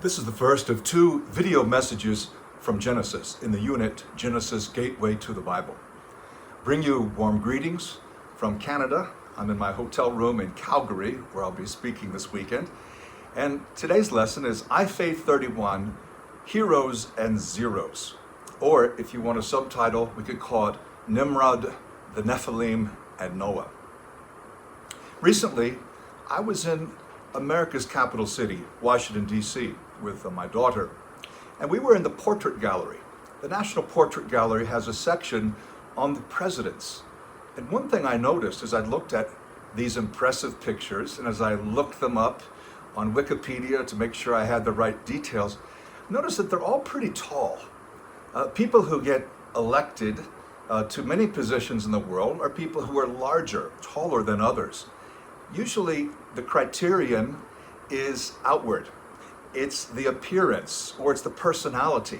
This is the first of two video messages from Genesis in the unit Genesis Gateway to the Bible. Bring you warm greetings from Canada. I'm in my hotel room in Calgary, where I'll be speaking this weekend. And today's lesson is iFaith 31, Heroes and Zeros. Or if you want a subtitle, we could call it Nimrod, the Nephilim, and Noah. Recently, I was in America's capital city, Washington, D.C., with my daughter. And we were in the Portrait Gallery. The National Portrait Gallery has a section on the presidents. And one thing I noticed as I looked at these impressive pictures, and as I looked them up on Wikipedia to make sure I had the right details, noticed that they're all pretty tall. People who get elected to many positions in the world are people who are larger, taller than others. Usually the criterion is outward. It's the appearance, or it's the personality.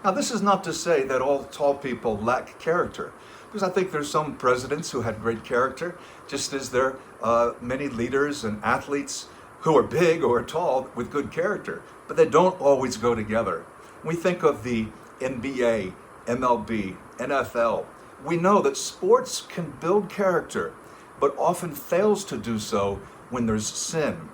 Now, this is not to say that all tall people lack character, because I think there's some presidents who had great character, just as there are many leaders and athletes who are big or tall with good character, but they don't always go together. When we think of the NBA, MLB, NFL, we know that sports can build character, but often fails to do so when there's sin.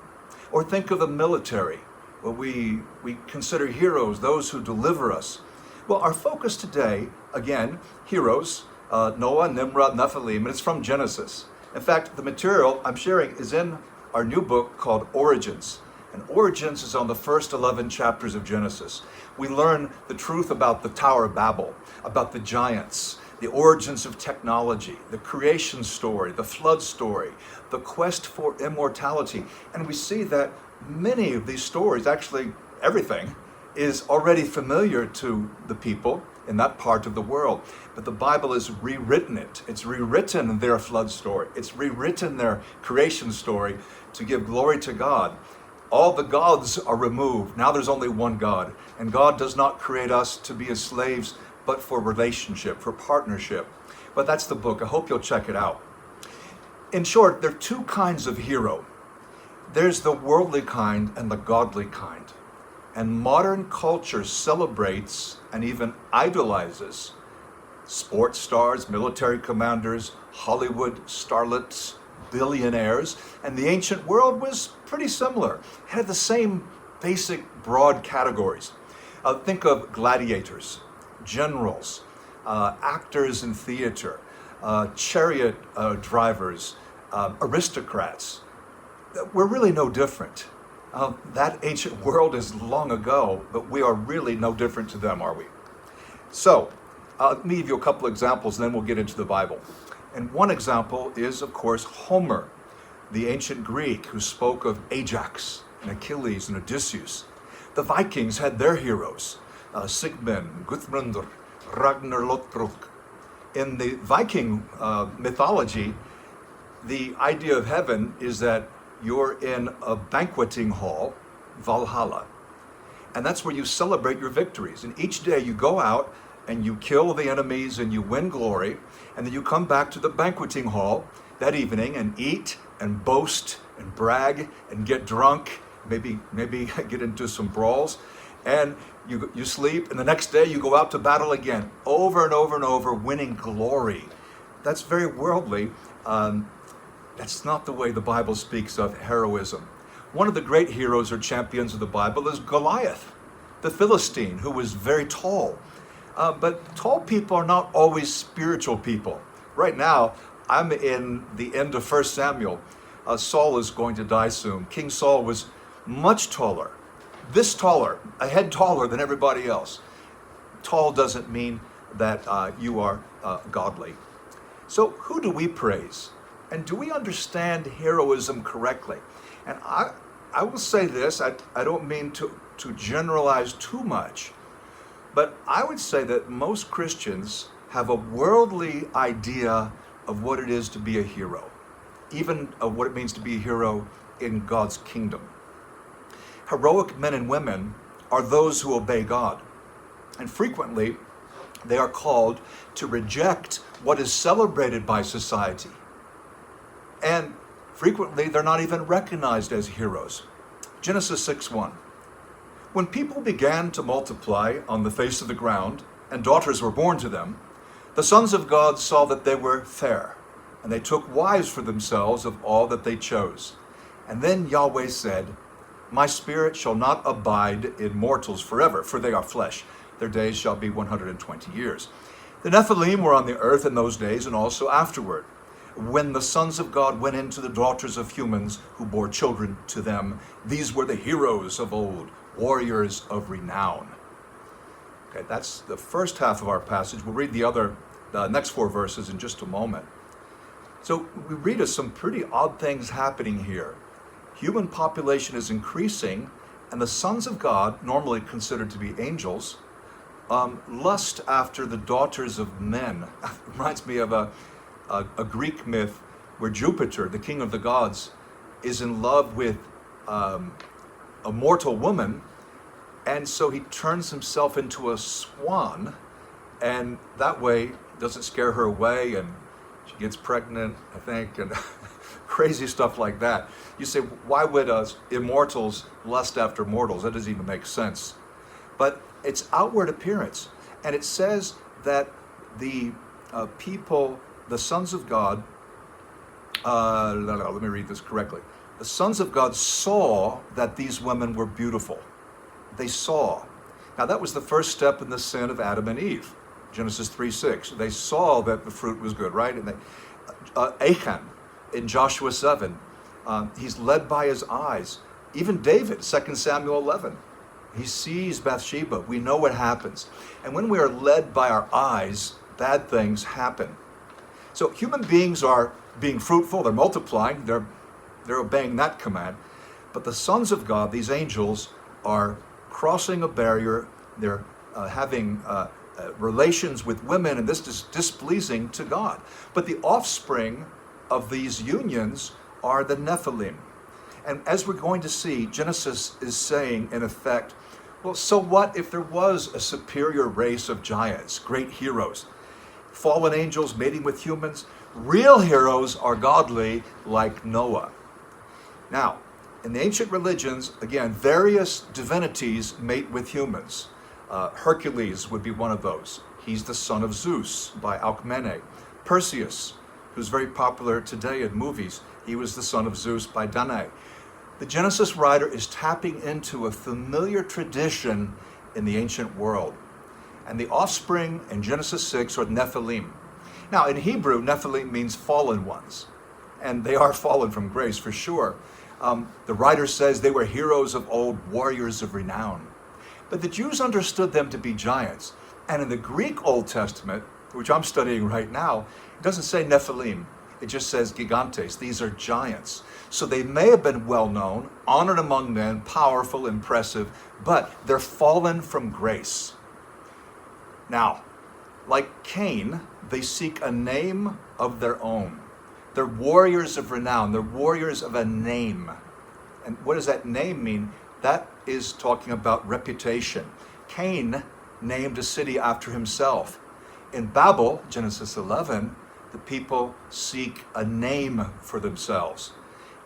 Or think of the military. Well, we consider heroes those who deliver us. Well, our focus today, again, heroes, Noah, Nimrod, Nephilim, and it's from Genesis. In fact, the material I'm sharing is in our new book called Origins. And Origins is on the first 11 chapters of Genesis. We learn the truth about the Tower of Babel, about the giants, the origins of technology, the creation story, the flood story, the quest for immortality. And we see that many of these stories, actually everything, is already familiar to the people in that part of the world. But the Bible has rewritten it. It's rewritten their flood story. It's rewritten their creation story to give glory to God. All the gods are removed. Now there's only one God. And God does not create us to be his slaves, but for relationship, for partnership. But that's the book. I hope you'll check it out. In short, there are two kinds of hero. There's the worldly kind and the godly kind. And modern culture celebrates and even idolizes sports stars, military commanders, Hollywood starlets, billionaires. And the ancient world was pretty similar. It had the same basic broad categories. Think of gladiators, generals, actors in theater, chariot drivers, aristocrats. We're really no different. That ancient world is long ago, but we are really no different to them, are we? So, let me give you a couple examples, and then we'll get into the Bible. And one example is, of course, Homer, the ancient Greek who spoke of Ajax and Achilles and Odysseus. The Vikings had their heroes, Sigmund, Guthmundur, Ragnar Lothbrok. In the Viking mythology, the idea of heaven is that you're in a banqueting hall, Valhalla, and that's where you celebrate your victories. And each day you go out and you kill the enemies and you win glory, and then you come back to the banqueting hall that evening and eat and boast and brag and get drunk, maybe get into some brawls, and you sleep, and the next day you go out to battle again, over and over and over, winning glory. That's very worldly. That's not the way the Bible speaks of heroism. One of the great heroes or champions of the Bible is Goliath, the Philistine, who was very tall. But tall people are not always spiritual people. Right now, I'm in the end of 1 Samuel. Saul is going to die soon. King Saul was much taller, this taller, a head taller than everybody else. Tall doesn't mean that you are godly. So who do we praise? And do we understand heroism correctly? And I will say this, I don't mean to generalize too much, but I would say that most Christians have a worldly idea of what it is to be a hero, even of what it means to be a hero in God's kingdom. Heroic men and women are those who obey God. And frequently, they are called to reject what is celebrated by society. And frequently, they're not even recognized as heroes. Genesis 6:1. When people began to multiply on the face of the ground, and daughters were born to them, the sons of God saw that they were fair, and they took wives for themselves of all that they chose. And then Yahweh said, My spirit shall not abide in mortals forever, for they are flesh. Their days shall be 120 years. The Nephilim were on the earth in those days and also afterward, when the sons of God went into the daughters of humans who bore children to them. These were the heroes of old, warriors of renown. Okay, that's the first half of our passage. We'll read the next 4 verses in just a moment. So we read of some pretty odd things happening here. Human population is increasing, and the sons of God, normally considered to be angels, lust after the daughters of men. Reminds me of a Greek myth where Jupiter, the king of the gods, is in love with a mortal woman, and so he turns himself into a swan, and that way doesn't scare her away, and she gets pregnant, I think, and crazy stuff like that. You say, why would immortals lust after mortals? That doesn't even make sense. But it's outward appearance, and it says that the people, the sons of God, let me read this correctly. The sons of God saw that these women were beautiful. They saw. Now that was the first step in the sin of Adam and Eve. Genesis 3:6. They saw that the fruit was good, right? And Achan in Joshua 7, he's led by his eyes. Even David, 2 Samuel 11, he sees Bathsheba. We know what happens. And when we are led by our eyes, bad things happen. So human beings are being fruitful, they're multiplying, they're obeying that command. But the sons of God, these angels, are crossing a barrier. They're having relations with women, and this is displeasing to God. But the offspring of these unions are the Nephilim. And as we're going to see, Genesis is saying, in effect, well, so what if there was a superior race of giants, great heroes, fallen angels mating with humans? Real heroes are godly, like Noah. Now, in the ancient religions, again, various divinities mate with humans. Hercules would be one of those. He's the son of Zeus by Alcmene. Perseus, who's very popular today in movies, he was the son of Zeus by Danae. The Genesis writer is tapping into a familiar tradition in the ancient world. And the offspring in Genesis 6 are Nephilim. Now, in Hebrew, Nephilim means fallen ones. And they are fallen from grace, for sure. The writer says they were heroes of old, warriors of renown. But the Jews understood them to be giants. And in the Greek Old Testament, which I'm studying right now, it doesn't say Nephilim. It just says gigantes. These are giants. So they may have been well known, honored among men, powerful, impressive, but they're fallen from grace. Now, like Cain, they seek a name of their own. They're warriors of renown. They're warriors of a name. And what does that name mean? That is talking about reputation. Cain named a city after himself. In Babel, Genesis 11, the people seek a name for themselves.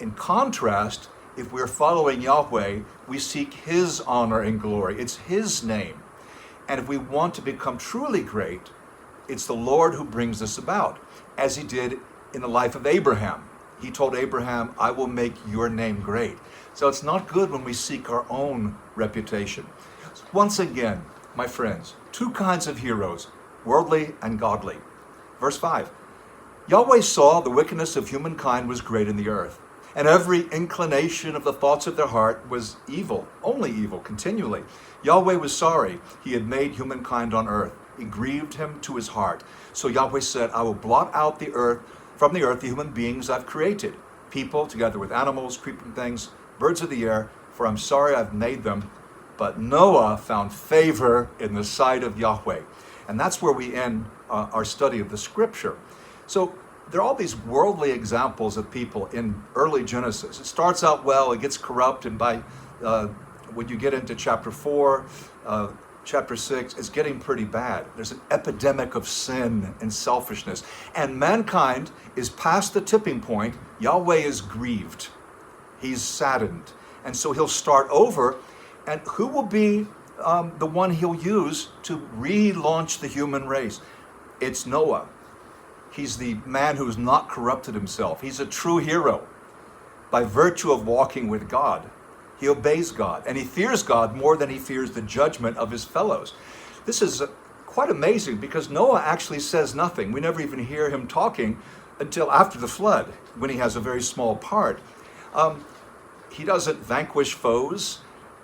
In contrast, if we're following Yahweh, we seek His honor and glory. It's His name. And if we want to become truly great, it's the Lord who brings this about, as He did in the life of Abraham. He told Abraham, I will make your name great. So it's not good when we seek our own reputation. Once again, my friends, 2 kinds of heroes, worldly and godly. Verse 5, Yahweh saw the wickedness of humankind was great in the earth, and every inclination of the thoughts of their heart was evil, only evil, continually. Yahweh was sorry He had made humankind on earth. It grieved Him to His heart. So Yahweh said, I will blot out from the earth the human beings I've created, people together with animals, creeping things, birds of the air, for I'm sorry I've made them. But Noah found favor in the sight of Yahweh. And that's where we end our study of the scripture. So there are all these worldly examples of people in early Genesis. It starts out well, it gets corrupt, and by when you get into chapter 4, chapter 6, it's getting pretty bad. There's an epidemic of sin and selfishness. And mankind is past the tipping point. Yahweh is grieved. He's saddened. And so He'll start over, And who will be the one he'll use to relaunch the human race? It's Noah. He's the man who's not corrupted himself. He's a true hero. By virtue of walking with God, he obeys God, and he fears God more than he fears the judgment of his fellows. This is quite amazing because Noah actually says nothing. We never even hear him talking until after the flood, when he has a very small part. He doesn't vanquish foes.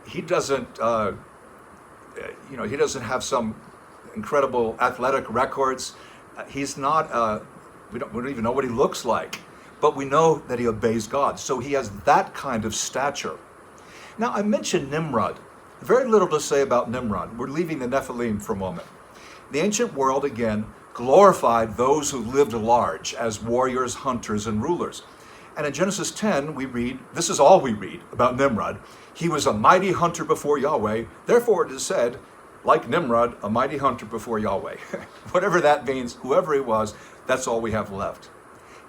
He doesn't, he doesn't have some incredible athletic records. He's not, we don't even know what he looks like, but we know that he obeys God. So he has that kind of stature. Now, I mentioned Nimrod. Very little to say about Nimrod. We're leaving the Nephilim for a moment. The ancient world, again, glorified those who lived large as warriors, hunters, and rulers. And in Genesis 10, we read, this is all we read about Nimrod. He was a mighty hunter before Yahweh. Therefore, it is said, like Nimrod, a mighty hunter before Yahweh. Whatever that means, whoever he was, that's all we have left.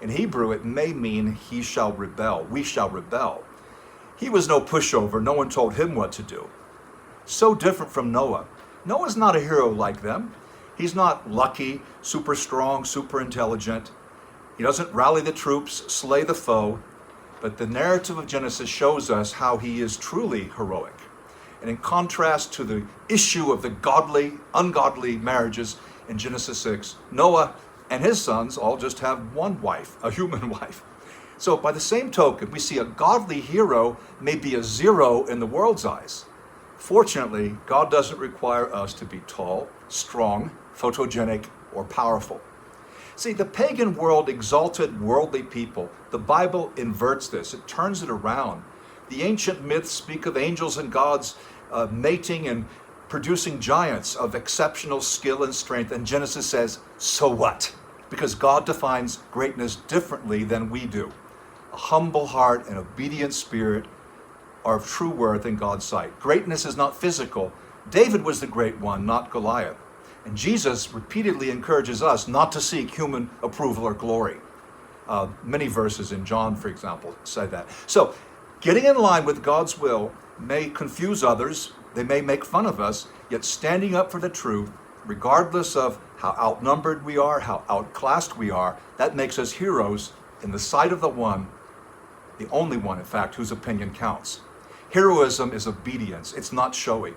In Hebrew, it may mean he shall rebel. We shall rebel. He was no pushover. No one told him what to do. So different from Noah. Noah's not a hero like them. He's not lucky, super strong, super intelligent. He doesn't rally the troops, slay the foe. But the narrative of Genesis shows us how he is truly heroic. And in contrast to the issue of the godly, ungodly marriages in Genesis 6, Noah and his sons all just have one wife, a human wife. So by the same token, we see a godly hero may be a zero in the world's eyes. Fortunately, God doesn't require us to be tall, strong, photogenic, or powerful. See, the pagan world exalted worldly people. The Bible inverts this. It turns it around. The ancient myths speak of angels and gods mating and producing giants of exceptional skill and strength. And Genesis says, so what? Because God defines greatness differently than we do. A humble heart and obedient spirit are of true worth in God's sight. Greatness is not physical. David was the great one, not Goliath. And Jesus repeatedly encourages us not to seek human approval or glory. Many verses in John, for example, say that. So, getting in line with God's will may confuse others. They may make fun of us, yet standing up for the truth, regardless of how outnumbered we are, how outclassed we are, that makes us heroes in the sight of the one, the only one, in fact, whose opinion counts. Heroism is obedience. It's not showy.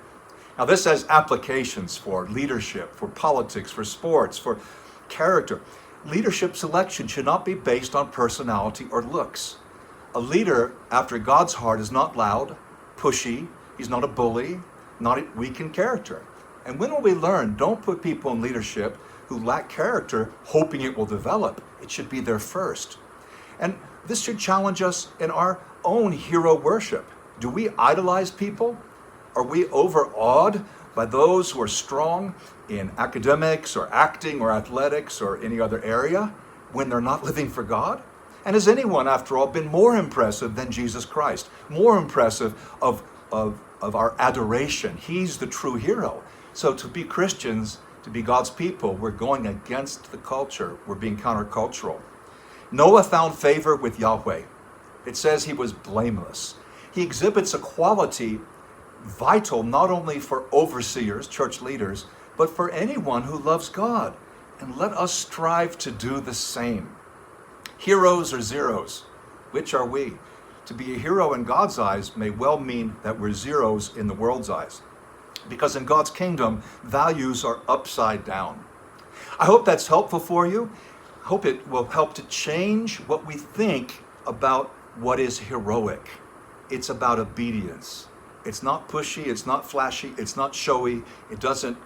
Now, this has applications for leadership, for politics, for sports, for character. Leadership selection should not be based on personality or looks. A leader after God's heart is not loud, pushy. He's not a bully, not weak in character. And when will we learn? Don't put people in leadership who lack character, hoping it will develop. It should be there first. And this should challenge us in our own hero worship. Do we idolize people? Are we overawed by those who are strong in academics or acting or athletics or any other area when they're not living for God? And has anyone, after all, been more impressive than Jesus Christ? More impressive of our adoration? He's the true hero. So to be Christians, to be God's people, we're going against the culture. We're being countercultural. Noah found favor with Yahweh. It says he was blameless. He exhibits a quality vital not only for overseers, church leaders, but for anyone who loves God. And let us strive to do the same. Heroes or zeros? Which are we? To be a hero in God's eyes may well mean that we're zeros in the world's eyes. Because in God's kingdom, values are upside down. I hope that's helpful for you. I hope it will help to change what we think about what is heroic. It's about obedience. It's not pushy, it's not flashy, it's not showy. It doesn't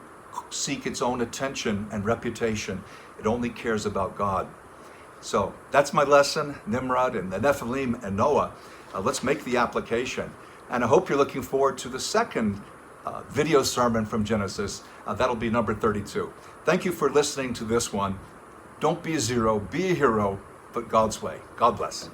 seek its own attention and reputation. It only cares about God. So that's my lesson, Nimrod and the Nephilim and Noah. Let's make the application. And I hope you're looking forward to the second video sermon from Genesis. That'll be number 32. Thank you for listening to this one. Don't be a zero, be a hero, but God's way. God bless.